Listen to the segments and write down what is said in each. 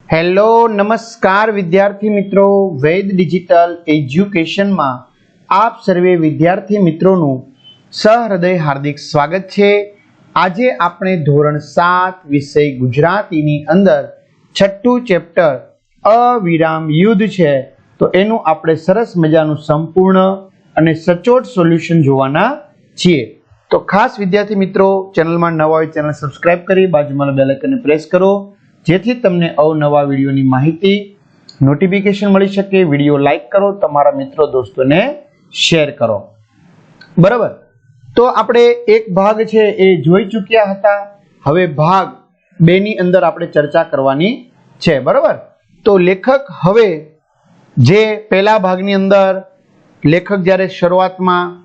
Hello નમસ્કાર વિદ્યાર્થી મિત્રો, વેદ ડિજિટલ એજ્યુકેશનમાં આપ સર્વે વિદ્યાર્થી મિત્રોનું સહૃદય હાર્દિક સ્વાગત છે। આજે આપણે ધોરણ 7 વિષય ગુજરાતીની અંદર છઠ્ઠું ચેપ્ટર અવિરામ યુદ્ધ છે, તો એનું આપણે સરસ મજાનું સંપૂર્ણ અને સચોટ સોલ્યુશન જોવાના છીએ। તો ખાસ વિદ્યાર્થી મિત્રો, ચેનલમાં નવા હોય ચેનલ સબસ્ક્રાઇબ કરી બાજુમાં બેલ આઇકનને પ્રેસ કરો, જેથી તમને અવનવા વિડીયોની માહિતી નોટિફિકેશન મળી શકે। વિડીયો લાઈક કરો, તમારા મિત્રો દોસ્તોને શેર કરો, બરાબર। તો આપણે એક ભાગ છે એ જોઈ ચૂક્યા હતા, હવે ભાગ 2 ની અંદર આપણે ચર્ચા કરવાની છે, બરાબર। તો લેખક હવે જે પહેલા ભાગની અંદર લેખક જ્યારે શરૂઆતમાં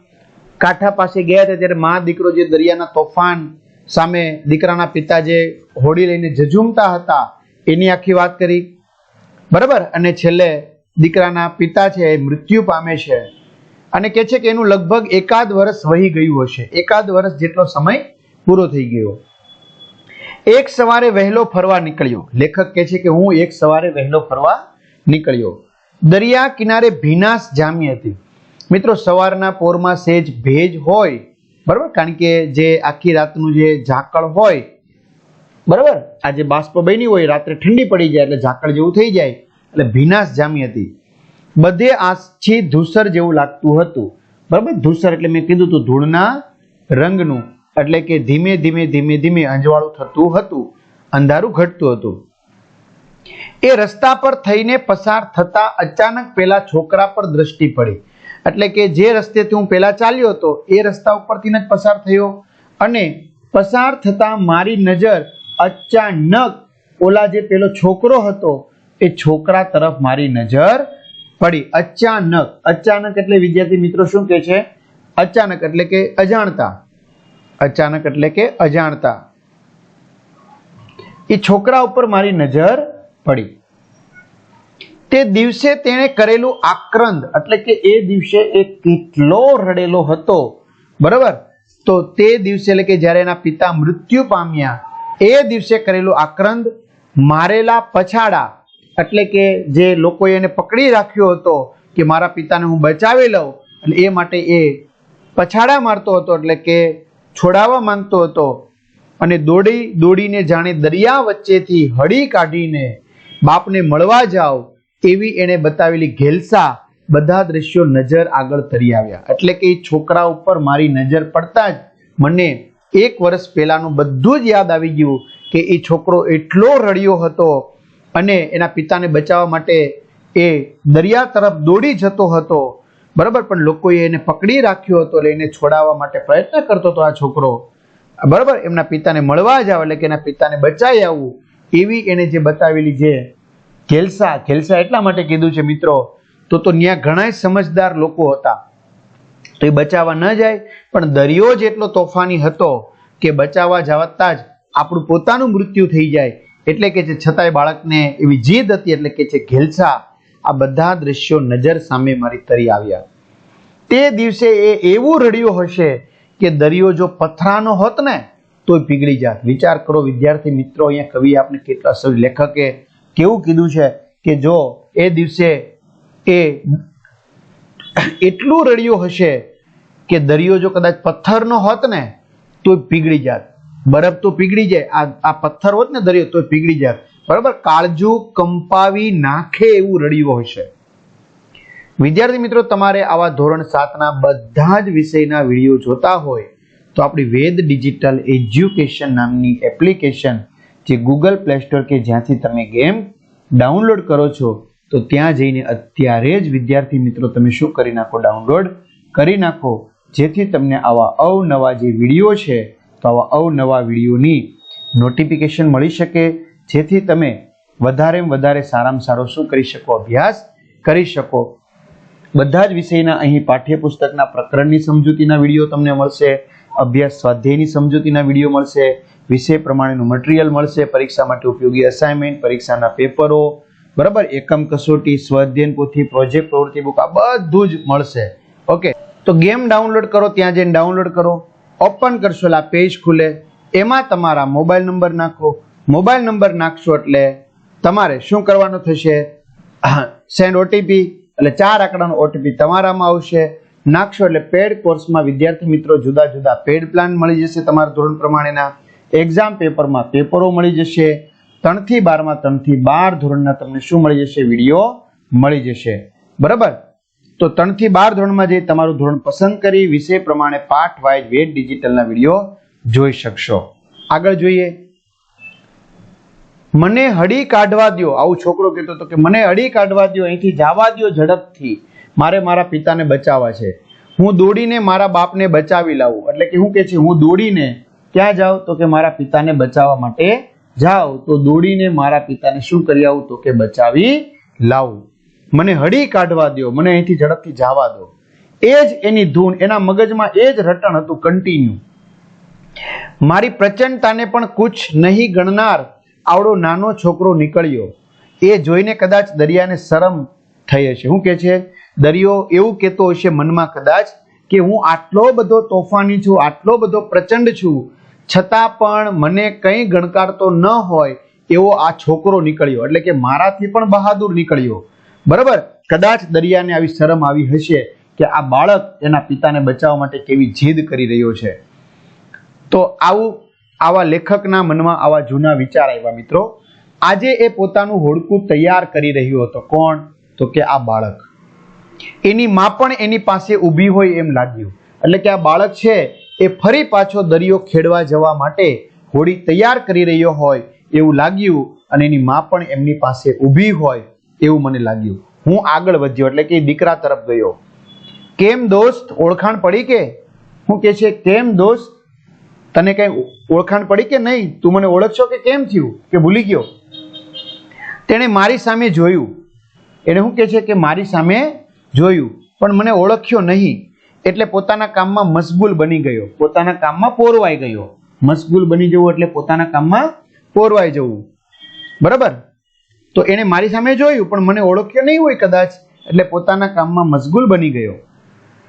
કાંઠા પાસે ગયા હતા ત્યારે મા દીકરો જે દરિયાના તોફાન સામે દીકરાના પિતા જે હોડી લઈને ઝઝૂમતા હતા એની આખી વાત કરી, બરાબર। અને છેલ્લે દીકરાના પિતા છે એ મૃત્યુ પામે છે અને કહે છે કે એનું લગભગ 1 વર્ષ વહી ગયું હશે, 1 વર્ષ જેટલો સમય પૂરો થઈ ગયો। એક સવારે વહેલો ફરવા નીકળ્યો, લેખક કહે છે કે હું એક સવારે વહેલો ફરવા નીકળ્યો। દરિયા કિનારે ભીનાશ જામી હતી। મિત્રો, સવારના પોરમાં સેજ ભેજ હોય, બરાબર, કારણ કે જે આખી રાતનું જે ઝાકળ હોય, બરાબર, આ જે બાષ્પ બની હોય રાત્રે ઠંડી પડી જાય એટલે ઝાકળ જેવું થઈ જાય, એટલે ભીનાશ જામી હતી। બધે આછી ધૂસર જેવું લાગતું હતું, બરાબર। ધૂસર એટલે મેં કીધું હતું ધૂળના રંગનું, એટલે કે ધીમે ધીમે ધીમે ધીમે અંજવાળું થતું હતું, અંધારું ઘટતું હતું। એ રસ્તા પર થઈને પસાર થતા અચાનક પેલા છોકરા પર દ્રષ્ટિ પડી, એટલે કે જે રસ્તેથી હું પહેલા ચાલ્યો હતો એ રસ્તા ઉપરથી જ પસાર થયો અને પસાર થતા મારી નજર અચાનક ઓલા જે પેલો છોકરો હતો એ છોકરા તરફ મારી નજર પડી। અચાનક, અચાનક એટલે વિદ્યાર્થી મિત્રો શું કહે છે? અચાનક એટલે કે અજાણતા, અચાનક એટલે કે અજાણતા એ છોકરા ઉપર મારી નજર પડી। તે દિવસે તેણે કરેલું આક્રંદ, એટલે કે એ દિવસે એ કેટલો રડેલો હતો, બરાબર। તો તે દિવસે એટલે કે જ્યારે એના પિતા મૃત્યુ પામ્યા એ દિવસે કરેલું આક્રંદ, મારેલા પછાડા, એટલે કે જે લોકોએ એને પકડી રાખ્યો હતો કે મારા પિતાને હું બચાવી લઉં, એટલે એ માટે એ પછાડા મારતો હતો, એટલે કે છોડાવવા માંગતો હતો અને દોડીને જાણે દરિયા વચ્ચેથી હળી કાઢીને બાપને મળવા જાવ એવી એને બતાવેલી ઘેલસા બધા દ્રશ્યો નજર આગળ તરી આવ્યા। એટલે કે એ છોકરા ઉપર મારી નજર પડતા જ મને 1 વર્ષ પહેલાનું બધું જ યાદ આવી ગયું કે એ છોકરો એટલો રડ્યો હતો અને એના પિતાને બચાવવા માટે એ દરિયા તરફ દોડી જતો હતો, બરાબર, પણ લોકોએ એને પકડી રાખ્યો હતો, એટલે એને છોડાવવા માટે પ્રયત્ન કરતો હતો આ છોકરો, બરાબર, એમના પિતાને મળવા જાવ એટલે કે એના પિતાને બચાવી આવવું એવી એને જે બતાવેલી જે ઘેલસા, ઘેલસા એટલા માટે કીધું છે મિત્રો, તો ત્યાં ઘણા સમજદાર લોકો હતા તો એ બચાવવા ન જાય, પણ દરિયો જેટલો તોફાની હતો કે બચાવવા જતા જ આપણું પોતાનું મૃત્યુ થઈ જાય, એટલે કે છતાંય બાળકને એવી જીદ હતી, એટલે કે છે ઘેલસા। આ બધા દ્રશ્યો નજર સામે મારી તરી આવ્યા। તે દિવસે એ એવું રડ્યો હશે કે દરિયો જો પથરાનો હોત ને તો પીગળી જાત। વિચાર કરો વિદ્યાર્થી મિત્રો, અહીંયા કવિ આપણે કેટલા સરસ, લેખકે કેવું કીધું છે કે જો એ દિવસે એ એટલું રડ્યો હશે કે દરિયો જો કદાચ પથ્થરનો હોત ને તો પીગળી જાત, બરફ તો પીગળી જાય, આ પથ્થર હોત ને દરિયો તો પીગળી જાત, બરાબર, કાળજું કંપાવી નાખે એવું રડ્યો હશે। વિદ્યાર્થી મિત્રો, તમારે આવા ધોરણ 7ના બધા જ વિષયના વિડીયો જોતા હોય તો આપણી વેદ ડિજિટલ એજ્યુકેશન નામની એપ્લિકેશન જે ગૂગલ પ્લે સ્ટોર કે જ્યાંથી તમે ગેમ ડાઉનલોડ કરો છો, તો ત્યાં જઈને અત્યારે જ વિદ્યાર્થી મિત્રો તમે શું કરી નાખો? ડાઉનલોડ કરી નાખો, જેથી તમને આવા અવનવા જે વિડીયો છે તો આવા અવનવા વિડીયોની નોટિફિકેશન મળી શકે, જેથી તમે વધારેમાં વધારે સારામાં સારો શું કરી શકો? અભ્યાસ કરી શકો। બધા જ વિષયના અહીં પાઠ્યપુસ્તકના પ્રકરણની સમજૂતીના વિડીયો તમને મળશે, અભ્યાસ સ્વાધ્યાયની સમજૂતીના વિડીયો મળશે, વિષય પ્રમાણેનું મટીરિયલ મળશે, પરીક્ષા માટે ઉપયોગી અસાઇનમેન્ટ, પરીક્ષાના પેપરો, બરાબર, એકમ કસોટી, સ્વાધ્યાયન પોથી, પ્રોજેક્ટ પ્રવૃત્તિ બુક, આ બધું જ મળશે। ઓકે, તો ગેમ ડાઉનલોડ કરો, ત્યાં જઈને ડાઉનલોડ કરો, ઓપન કરશો એટલે આ પેજ ખુલે, એમાં તમારા મોબાઈલ નંબર નાખો, મોબાઈલ નંબર નાખશો એટલે તમારે શું કરવાનું થશે? સેન્ડ ઓટીપી, એટલે 4 આંકડાનો ઓટીપી તમારામાં આવશે. નાખશો એટલે પેડ કોર્સમાં વિદ્યાર્થી મિત્રો જુદા જુદા પેડ પ્લાન મળી જશે તમારા ધોરણ પ્રમાણેના. એક્ઝામ પેપરમાં પેપરો મળી જશે. 3 થી 12 માં 3 થી 12 ધોરણના તમને શું મળી જશે? વિડીયો મળી જશે. બરાબર? તો 3 થી 12 ધોરણમાં જઈ તમારું ધોરણ પસંદ કરી વિષય પ્રમાણે પાઠ વાઇઝ વેદ ડિજિટલના વિડીયો જોઈ શકશો. આગળ જોઈએ. મને હડી કાઢવા દો, આવું છોકરો કહેતો હતો કે મને હડી કાઢવા દો, અહીંથી જવા દો ઝડપથી, મારે મારા પિતાને બચાવવા છે. હું દોડીને મારા બાપને બચાવી લાવું. એટલે કે શું કે છે? હું દોડીને ક્યાં જાઉં? તો કે મારા પિતાને બચાવવા માટે જાઉં. તો દોડીને મારા પિતાને શું કરી આવું? તો કે બચાવી લાવું. મને હડી કાઢવા દો, મને અહીંથી ઝડપથી જવા દો. એ જ એની ધૂન, એના મગજમાં એ જ રટણ હતું કન્ટિન્યુ. મારી પ્રચંડતાને પણ કુછ નહીં ગણનાર આવડો નાનો છોકરો નીકળ્યો. એ જોઈને કદાચ દરિયાને શરમ થઈ હશે. શું કે છે? દરિયો એવું કહેતો હશે મનમાં કદાચ કે હું આટલો બધો તોફાની છું, આટલો બધો પ્રચંડ છું, છતાં પણ મને કંઈ ગણકારતો ન હોય એવો આ છોકરો નીકળ્યો. એટલે કે મારાથી પણ બહાદુર નીકળ્યો. બરાબર? કદાચ દરિયાને આવી શરમ આવી હશે કે આ બાળક એના પિતાને બચાવવા માટે કેવી જીદ કરી રહ્યો છે. તો આવા લેખકના મનમાં આવા જૂના વિચાર આવ્યા મિત્રો. આજે એ પોતાનું હોડકું તૈયાર કરી રહ્યો હતો. કોણ? તો કે આ બાળક. એની માં પણ એની પાસે ઊભી હોય એમ લાગ્યું. એટલે કે આ બાળક છે એ ફરી પાછો દરિયો ખેડવા જવા માટે હોડી તૈયાર કરી રહ્યો હોય એવું લાગ્યું, અને એની માં પણ એમની પાસે ઊભી હોય એવું મને લાગ્યું. હું આગળ વધ્યો, એટલે કે દીકરા તરફ ગયો. કેમ દોસ્ત, ઓળખાણ પડી કે? હું કે છે કેમ દોસ્ત, તને કઈ ઓળખાણ પડી કે નહીં? તું મને ઓળખશો કે કેમ થયું કે ભૂલી ગયો? તેણે મારી સામે જોયું. એને શું કે છે કે મારી સામે જોયું પણ મને ઓળખ્યો નહીં. એટલે પોતાના કામમાં મશગુલ બની ગયો, પોતાના કામમાં પોરવાઈ ગયો. મશગુલ બની જવું એટલે પોતાના કામમાં પોરવાઈ જવું. બરાબર? તો એને મારી સામે જોયું પણ મને ઓળખ્યો નહીં હોય કદાચ, એટલે પોતાના કામમાં મશગુલ બની ગયો.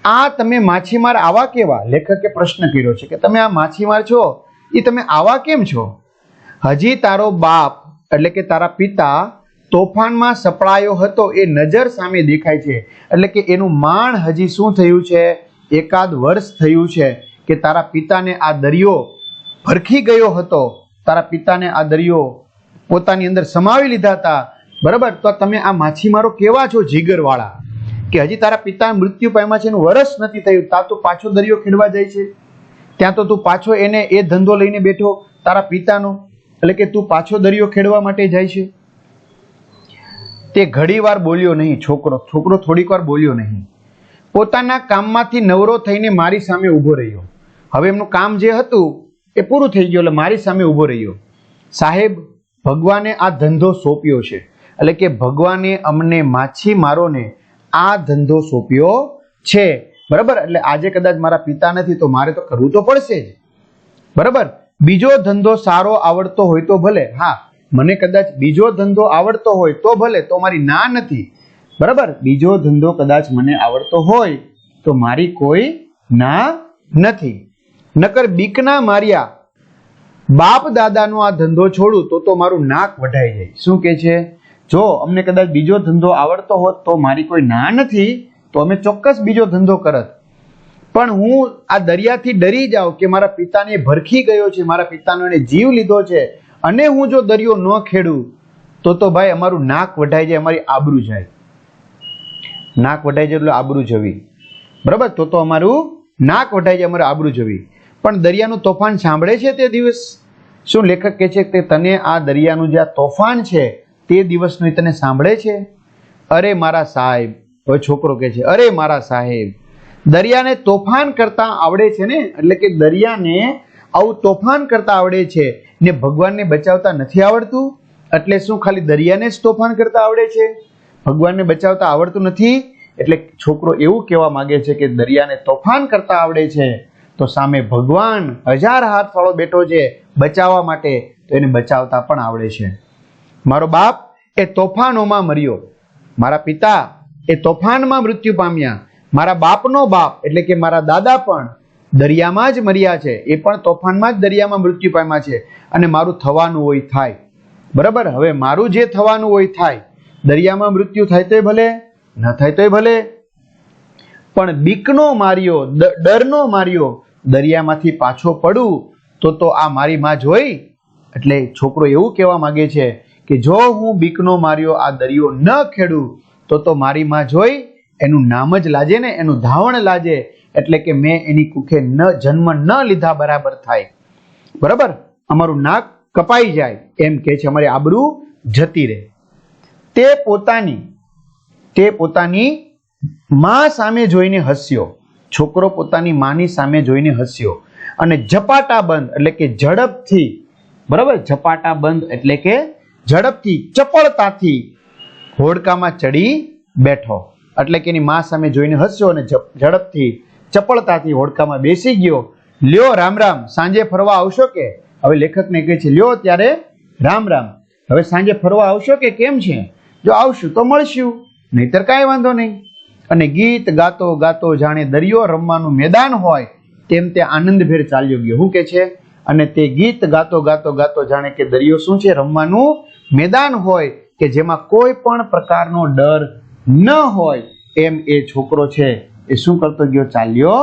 આ તમે માછીમાર આવા કેવા? લેખકે પ્રશ્ન કર્યો છે કે તમે આ માછીમાર છો એ તમે આવા કેમ છો? હજી તારો બાપ એટલે કે તારા પિતા તોફાનમાં સપડાયો હતો એ નજર સામે દેખાય છે. એટલે કે એનું માણ હજી શું થયું છે? એકાદ વર્ષ થયું છે કે તારા પિતાને આ દરિયો ભરખી ગયો હતો, તારા પિતાને આ દરિયો પોતાની અંદર સમાવી લીધા હતા. બરાબર? તો તમે આ માછીમારો કેવા છો? જીગરવાળા, કે હજી તારા પિતા મૃત્યુ પામ્યા છે, એનું વર્ષ નથી થયું, ત્યાં તું પાછો દરિયો ખેડવા જાય છે. ત્યાં તો તું પાછો એને એ ધંધો લઈને બેઠો તારા પિતાનો, એટલે કે તું પાછો દરિયો ખેડવા માટે જાય છે. તે ઘડી વાર બોલ્યો નહીં. છોકરો થોડીક વાર બોલ્યો નહીં. પોતાના કામમાંથી નવરો થઈને મારી સામે ઊભો રહ્યો. હવે એમનું કામ જે હતું એ પૂરું થઈ ગયું, એટલે મારી સામે ઊભો રહ્યો. સાહેબ, ભગવાને આ ધંધો સોંપ્યો છે. એટલે કે ભગવાને અમને માછીમારોને આ ધંધો સોંપ્યો છે. બરાબર? એટલે આજે કદાચ મારા પિતા નથી તો મારે તો કરવું તો પડશે જ. બરાબર? બીજો ધંધો સારો આવડતો હોય તો ભલે. હા, મને કદાચ બીજો ધંધો આવડતો હોય તો ભલે, તો મારી ના નથી. બરાબર? બીજો ધંધો કદાચ મને આવડતો હોય તો મારી કોઈ ના નથી. નકર બીકના માર્યા બાપ દાદાનો આ ધંધો છોડું તો મારું નાક વઢાઈ જાય. શું કે છે? જો અમને કદાચ બીજો ધંધો આવડતો હોત તો મારી કોઈ ના નથી, તો અમે ચોક્કસ બીજો ધંધો કરત. પણ હું આ દરિયાથી ડરી જાઉં કે મારા પિતાને ભરખી ગયો છે, મારા પિતાનો એને જીવ લીધો છે, અને હું જો દરિયો ન ખેડું તો ભાઈ અમારું નાક વઢાઈ જાય, અમારી આબરૂ જાય. નાક વઢાઈ જાય એટલે આબરૂ જવી. બરાબર? તો અમારું નાક વઢાઈ જાય, અમારે આબરૂ જવી. પણ દરિયાનું તોફાન સાંભળે છે તે દિવસ? શું લેખક કહે છે કે તને આ દરિયાનું જે આ તોફાન છે તે દિવસનું તને સાંભળે છે? અરે મારા સાહેબ, હવે છોકરો કહે છે અરે મારા સાહેબ, દરિયાને તોફાન કરતા આવડે છે ને? એટલે કે દરિયાને આવું તોફાન કરતા આવડે છે ને ભગવાનને બચાવતા નથી આવડતું? એટલે શું ખાલી દરિયાને જ તોફાન કરતા આવડે છે, ભગવાનને બચાવતા આવડતું નથી? એટલે છોકરો એવું કહેવા માંગે છે કે દરિયાને તોફાન કરતા આવડે છે તો સામે ભગવાન 1000 હાથ વાળો બેઠો છે બચાવવા માટે, તો એને બચાવતા પણ આવડે છે. મારો બાપ એ તોફાનોમાં મર્યો, મારા પિતા એ તોફાનમાં મૃત્યુ પામ્યા, મારા બાપનો બાપ એટલે કે મારા દાદા પણ દરિયામાં જ મર્યા છે, એ પણ તોફાનમાં જ દરિયામાં મૃત્યુ પામ્યા છે. અને મારું થવાનું હોય થાય. બરાબર. હવે મારું જે થવાનું હોય થાય, દરિયામાં મૃત્યુ થાય તોય ભલે, ન થાય તોય ભલે, પણ બીકનો માર્યો, ડરનો માર્યો દરિયામાંથી પાછો પડું તો આ મારી માં જોઈ. એટલે છોકરો એવું કહેવા માંગે છે કે જો હું બીકનો માર્યો આ દરિયો ન ખેડું તો મારી માં જોઈ એનું નામ જ લાજે ને, એનું ધાવણ લાજે, એટલે કે મેં એની કુખે જન્મ ન લીધા બરાબર થાય. બરાબર, અમારું નાક કપાઈ જાય એમ કે છે, અમારી આબરૂ જતી રહે. તે પોતાની માં સામે જોઈને હસ્યો. છોકરો પોતાની માની સામે જોઈને હસ્યો અને ઝપાટા બંધ એટલે કે ઝડપથી, બરાબર, ઝપાટા બંધ એટલે કે ઝડપથી, ચપળતાથી હોડકામાં ચડી બેઠો. એટલે કે એની માં સામે જોઈને હસ્યો અને ઝડપથી ચપળતાથી હોડકામાં બેસી ગયો. લ્યો રામ રામ, સાંજે ફરવા આવશો કે? હવે લેખકને કહે છે લ્યો ત્યારે રામ રામ, હવે સાંજે ફરવા આવશો કે કેમ છે? જો આવશું તો મળશું, નહીતર કાંઈ વાંધો નહીં. અને ગીત ગાતો ગાતો જાણે દરિયો રમવાનું મેદાન હોય તેમ તે આનંદભેર ચાલ્યો ગયો. શું કે છે? અને તે ગીત ગાતો ગાતો ગાતો જાણે કે દરિયો શું છે? રમવાનું મેદાન હોય કે જેમાં કોઈ પણ પ્રકારનો ડર ન હોય એમ એ છોકરો છે એ શું કરતો ગયો? ચાલ્યો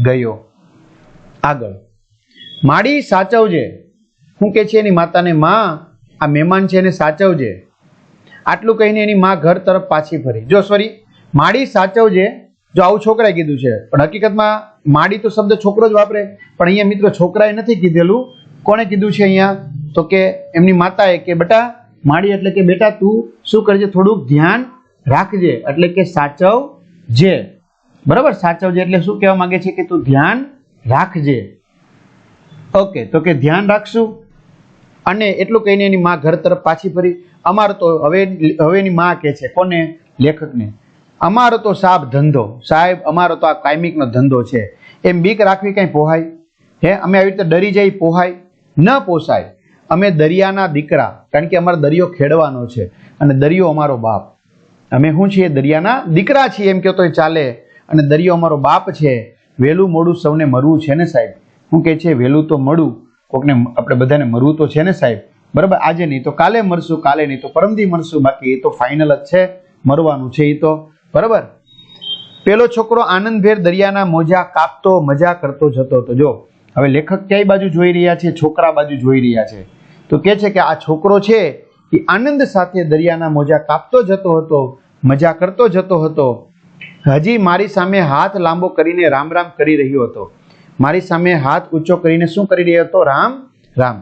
ગયો. આગળ, માડી સાચવજે. શું કે છે એની માતાને? માં, આ મહેમાન છે એને સાચવજે. આટલું કહીને એની માં ઘર તરફ પાછી ફરી. જો સોરી, માડી સાચવજે. જો આવું છોકરાએ કીધું છે, પણ હકીકતમાં માડી તો શબ્દ છોકરો જ વાપરે, પણ અહીંયા મિત્રો છોકરાએ નથી કીધેલું. કોણે કીધું છે અહીંયા? તો કે એમની માતાએ, કે બેટા માડી એટલે કે બેટા તું શું કરજે? થોડુંક ધ્યાન રાખજે, એટલે કે સાચવજે. બરાબર, સાચવજે એટલે શું કહેવા માંગે છે? કે તું ધ્યાન રાખજે. ઓકે, તો કે ધ્યાન રાખશું. અને એટલું કહીને એની માં ઘર તરફ પાછી ફરી. અમારો તો હવે એની માં કહે છે, કોને? લેખકને. અમારો તો સાહેબ ધંધો, સાહેબ અમારો તો આ કાયમિકનો ધંધો છે. એમ બીક રાખવી કઈ પોહાય? હે, અમે આવી રીતે ડરી જઈ પોહાય? ન પોસાય. અમે દરિયાના દીકરા, કારણ કે અમારો દરિયો ખેડવાનો છે અને દરિયો અમારો બાપ. અમે શું છીએ? દરિયાના દીકરા છીએ એમ કહેતો ચાલે. અને દરિયો અમારો બાપ છે. વહેલું મોડું સૌને મરવું છે ને સાહેબ. શું કહે છે? વહેલું તો મળું, કોકને આપણે બધાને મરવું તો છે ને સાહેબ. બરાબર, આજે નહીં તો કાલે મરશું, કાલે નહીં તો પરમદી મરશું, બાકી એ તો ફાઇનલ જ છે, મરવાનું છે એ તો. બરાબર. પેલો છોકરો આનંદભેર દરિયાના મોજા કાપતો મજા કરતો જતો હતો. જો હવે લેખક કઈ બાજુ જોઈ રહ્યા છે? છોકરા બાજુ જોઈ રહ્યા છે. તો કે છે કે આ છોકરો છે એ આનંદ સાથે દરિયાના મોજા કાપતો જતો હતો, મજા કરતો જતો હતો. હજી મારી સામે હાથ લાંબો કરીને રામ રામ કરી રહ્યો હતો. મારી સામે હાથ ઊંચો કરીને શું કરી રહ્યો હતો? રામ રામ.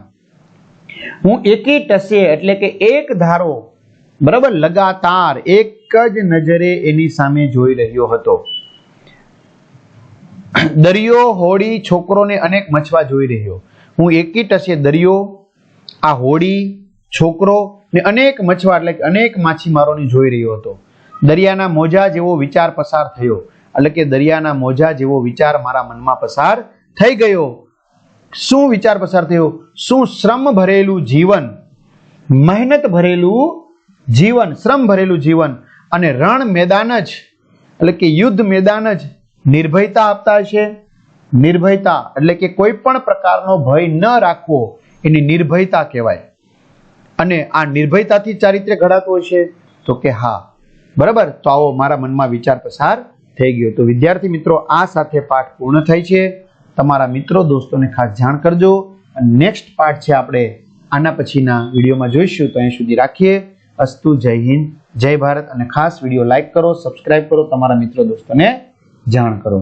હું એકી ટસે એટલે કે એક ધારો, બરાબર, લગાતાર એક જ નજરે એની સામે જોઈ રહ્યો હતો. દરિયો, હોડી, છોકરોને અનેક મછવા જોઈ રહ્યો. હું એકી ટસે દરિયો, આ હોડી, છોકરો ને અનેક મછવા એટલે કે અનેક માછીમારોને જોઈ રહ્યો હતો. દરિયાના મોજા જેવો વિચાર પસાર થયો, એટલે કે દરિયાના મોજા જેવો વિચાર મારા મનમાં પસાર થઈ ગયો. શું વિચાર પસાર થયો? શું શ્રમ ભરેલું જીવન, મહેનત ભરેલું જીવન, શ્રમ ભરેલું જીવન અને રણ મેદાન જ એટલે કે યુદ્ધ મેદાન જ નિર્ભયતા આપતા હશે. નિર્ભયતા એટલે કે કોઈ પણ પ્રકારનો ભય ન રાખવો એની નિર્ભયતા કહેવાય. અને આ નિર્ભયતાથી ચારિત્ર્ય ઘડાતું હશે? તો કે હા. બરાબર, તો આવો મારા મનમાં વિચાર પસાર થઈ ગયો. તો વિદ્યાર્થી મિત્રો, આ સાથે પાઠ પૂર્ણ થાય છે. તમારા મિત્રો દોસ્તોને ખાસ જાણ કરજો. અને નેક્સ્ટ પાર્ટ છે આપણે આના પછીના વિડીયોમાં જોઈશું. તો અહીં સુધી રાખીએ. અસ્તુ. જય હિન્દ, જય ભારત. અને ખાસ વિડીયો લાઈક કરો, સબસ્ક્રાઇબ કરો, તમારા મિત્રો દોસ્તોને જાણ કરો.